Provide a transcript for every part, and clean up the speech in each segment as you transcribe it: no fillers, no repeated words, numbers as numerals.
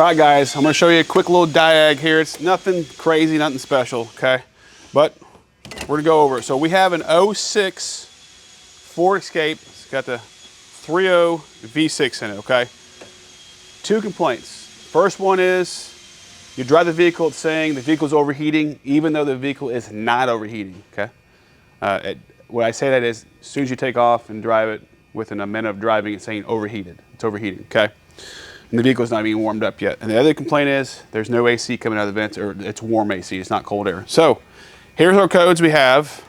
All right, guys, I'm gonna show you a quick little DIAG here. It's nothing crazy, nothing special, okay? But we're gonna go over it. So we have an 06 Ford Escape. It's got the 3.0 V6 in it, okay? Two complaints. First one is you drive the vehicle, it's saying the vehicle's overheating, even though the vehicle is not overheating, okay? What I say that is, as soon as you take off and drive it, within a minute of driving, it's saying overheated. It's overheating, okay? And the vehicle's not even warmed up yet. And the other complaint is there's no AC coming out of the vents, or it's warm AC, it's not cold air. So here's our codes we have.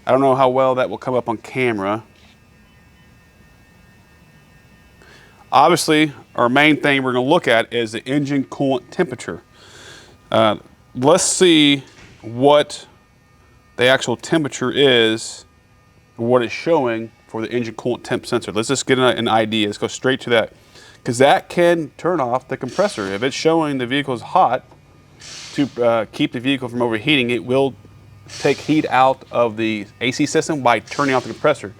I don't know how well that will come up on camera. Obviously, our main thing we're gonna look at is the engine coolant temperature. Let's see what the actual temperature is, what it's showing for the engine coolant temp sensor. Let's just get an idea. Let's go straight to that, because that can turn off the compressor. If it's showing the vehicle is hot, to keep the vehicle from overheating, it will take heat out of the AC system by turning off the compressor.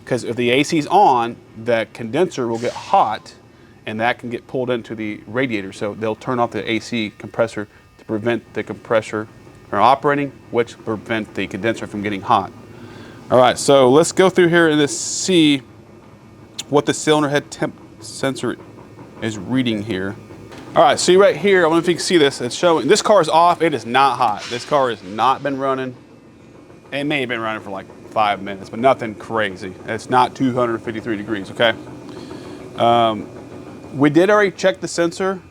Because if the AC is on, the condenser will get hot, and that can get pulled into the radiator. So they'll turn off the AC compressor to prevent the compressor from operating, which prevent the condenser from getting hot. All right, so let's go through here and let's see what the cylinder head temp sensor is reading here. All right, see right here, I don't know if you can see this, it's showing, this car is off, it is not hot. This car has not been running. It may have been running for like 5 minutes, but nothing crazy. It's not 253 degrees, okay? We did already check the sensor.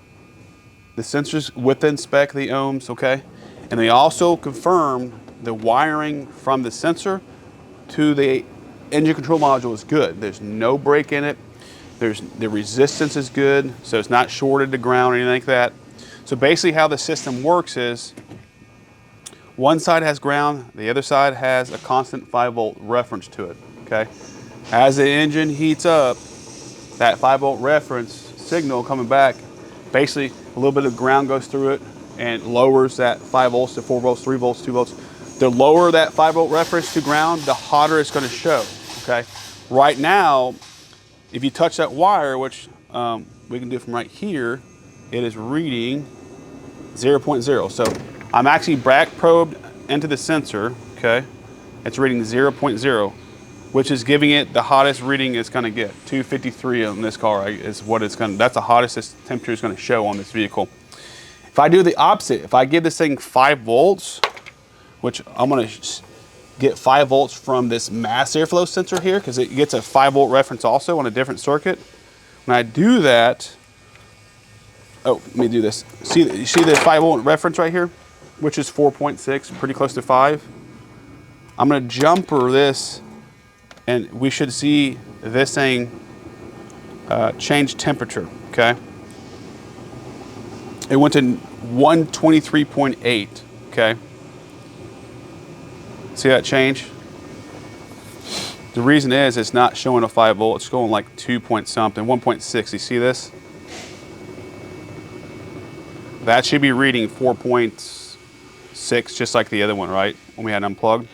The sensor's within spec, the ohms, okay? And they also confirmed the wiring from the sensor to the engine control module is good. There's no break in it. The resistance is good, so it's not shorted to ground or anything like that. So basically how the system works is one side has ground, the other side has a constant 5-volt reference to it, okay? As the engine heats up, that 5-volt reference signal coming back, basically a little bit of ground goes through it and lowers that 5 volts to 4 volts, 3 volts, 2 volts. The lower that 5-volt reference to ground, the hotter it's gonna show, okay? Right now, if you touch that wire, which we can do from right here, it is reading 0.0. So I'm actually back probed into the sensor, okay? It's reading 0.0, which is giving it the hottest reading it's gonna get. 253 on this car is what it's gonna, that's the hottest this temperature is gonna show on this vehicle. If I do the opposite, if I give this thing 5 volts, which I'm gonna get 5 volts from this mass airflow sensor here, because it gets a 5-volt reference also on a different circuit. When I do that, oh, let me do this. You see the 5-volt reference right here, which is 4.6, pretty close to 5. I'm gonna jumper this, and we should see this thing change temperature, okay? It went to 123.8, okay? See that change? The reason is it's not showing a 5 volt, it's going like 2 point something, 1.6, you see this? That should be reading 4.6, just like the other one, right? When we had unplugged.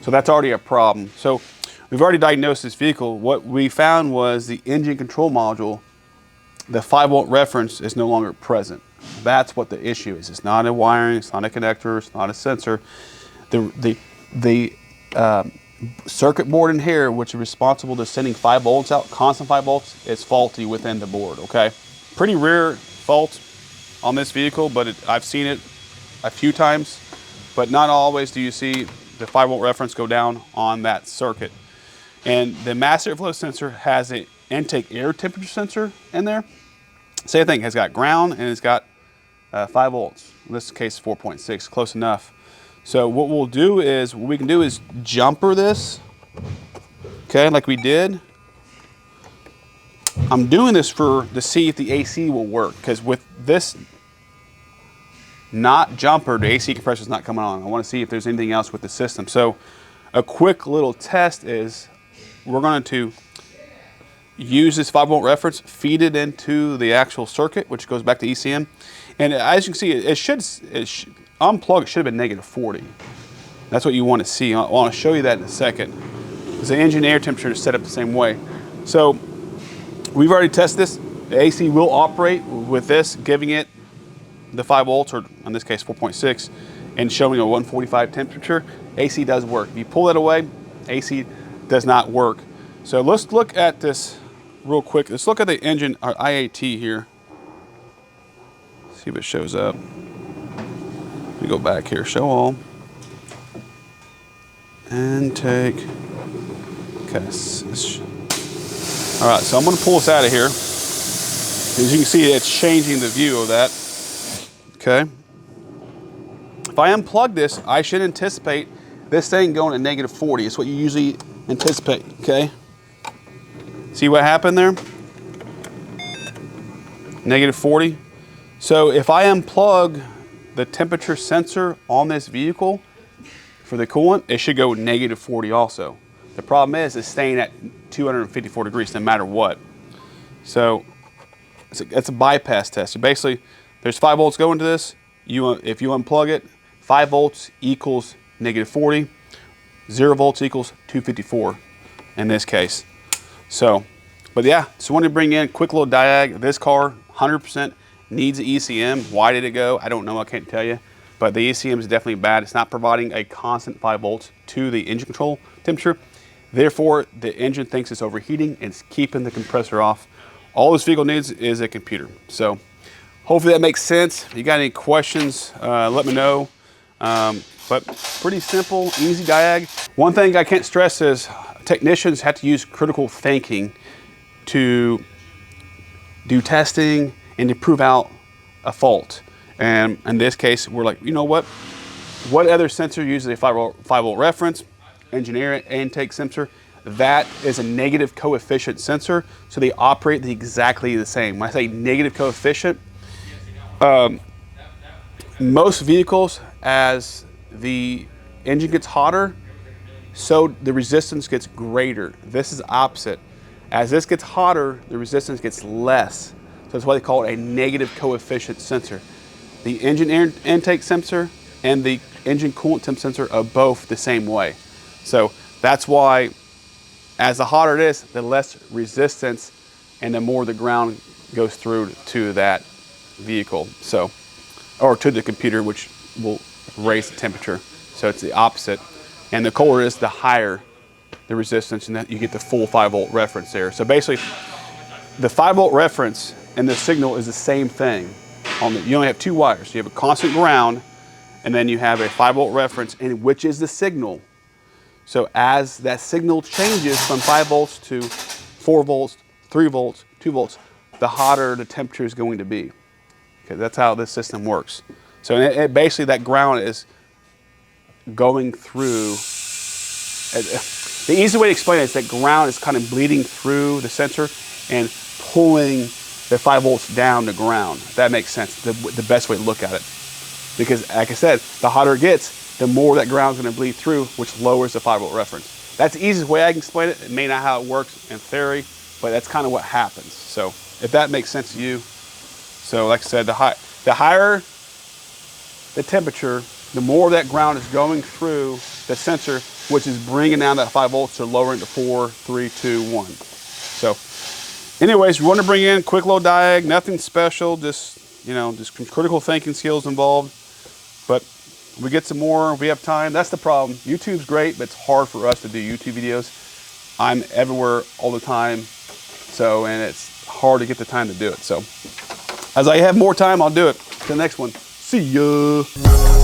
So that's already a problem. So we've already diagnosed this vehicle. What we found was the engine control module, the 5-volt reference is no longer present. That's what the issue is. It's not a wiring, it's not a connector, it's not a sensor. The circuit board in here, which is responsible to sending 5 volts out, constant 5 volts, is faulty within the board, okay? Pretty rare fault on this vehicle, but I've seen it a few times, but not always do you see the 5-volt reference go down on that circuit. And the mass airflow sensor has an intake air temperature sensor in there. Same thing, it's got ground and it's got 5 volts. In this case, 4.6, close enough. So what we'll do is, what we can do is jumper this, okay, like we did. I'm doing this to see if the AC will work, because with this not jumpered, the AC compressor is not coming on. I want to see if there's anything else with the system. So a quick little test is we're going to use this 5-volt reference, feed it into the actual circuit, which goes back to ECM. And as you can see, it should unplug, it should have been -40. That's what you want to see. I want to show you that in a second, because the engine air temperature is set up the same way. So we've already tested this. The AC will operate with this, giving it the 5 volts, or in this case 4.6, and showing a 145 temperature. AC does work. If you pull that away, AC does not work. So let's look at this real quick. Let's look at the engine, our IAT here. See if it shows up. Let me go back here, show all. Intake. Okay. All right, so I'm gonna pull this out of here. As you can see, it's changing the view of that. Okay. If I unplug this, I should anticipate this thing going to negative 40. It's what you usually anticipate, okay? See what happened there? Negative 40. So if I unplug the temperature sensor on this vehicle for the coolant, it should go negative 40 also. The problem is it's staying at 254 degrees no matter what. So it's a bypass test. So basically, there's 5 volts going to this. If you unplug it, 5 volts equals negative 40. 0 volts equals 254 in this case. So, but yeah, so I wanted to bring in a quick little DIAG. This car, 100% needs an ECM. Why did it go? I don't know, I can't tell you. But the ECM is definitely bad. It's not providing a constant 5 volts to the engine control temperature. Therefore, the engine thinks it's overheating and it's keeping the compressor off. All this vehicle needs is a computer. So hopefully that makes sense. If you got any questions, let me know. But pretty simple, easy DIAG. One thing I can't stress is technicians have to use critical thinking to do testing and to prove out a fault. And in this case, we're like, you know what? What other sensor uses a 5 volt reference? Engineer intake sensor. That is a negative coefficient sensor, so they operate exactly the same. When I say negative coefficient, most vehicles, as the engine gets hotter, so the resistance gets greater. This is opposite. As this gets hotter, the resistance gets less. So that's why they call it a negative coefficient sensor. The engine intake sensor and the engine coolant temp sensor are both the same way. So that's why, as the hotter it is, the less resistance and the more the ground goes through to that vehicle. So, or to the computer, which will raise the temperature. So it's the opposite. And the colder it is, the higher the resistance, and that you get the full 5 volt reference there. So basically, the 5 volt reference and the signal is the same thing. You only have 2 wires. You have a constant ground, and then you have a 5 volt reference, and which is the signal. So as that signal changes from 5 volts to 4 volts, 3 volts, 2 volts, the hotter the temperature is going to be. Okay, that's how this system works. So basically that ground is going through. The easy way to explain it is that ground is kind of bleeding through the sensor and pulling the 5 volts down to ground. If that makes sense, the best way to look at it. Because like I said, the hotter it gets, the more that ground's gonna bleed through, which lowers the 5 volt reference. That's the easiest way I can explain it. It may not how it works in theory, but that's kind of what happens. So if that makes sense to you. So like I said, the higher the temperature, the more that ground is going through the sensor, which is bringing down that 5 volts to lowering to 4, 3, 2, 1. So anyways, we want to bring in quick low DIAG, nothing special, just just critical thinking skills involved. But we get some more, we have time. That's the problem. YouTube's great, but it's hard for us to do YouTube videos. I'm everywhere all the time, and it's hard to get the time to do it. So as I have more time, I'll do it. To the next one. See ya.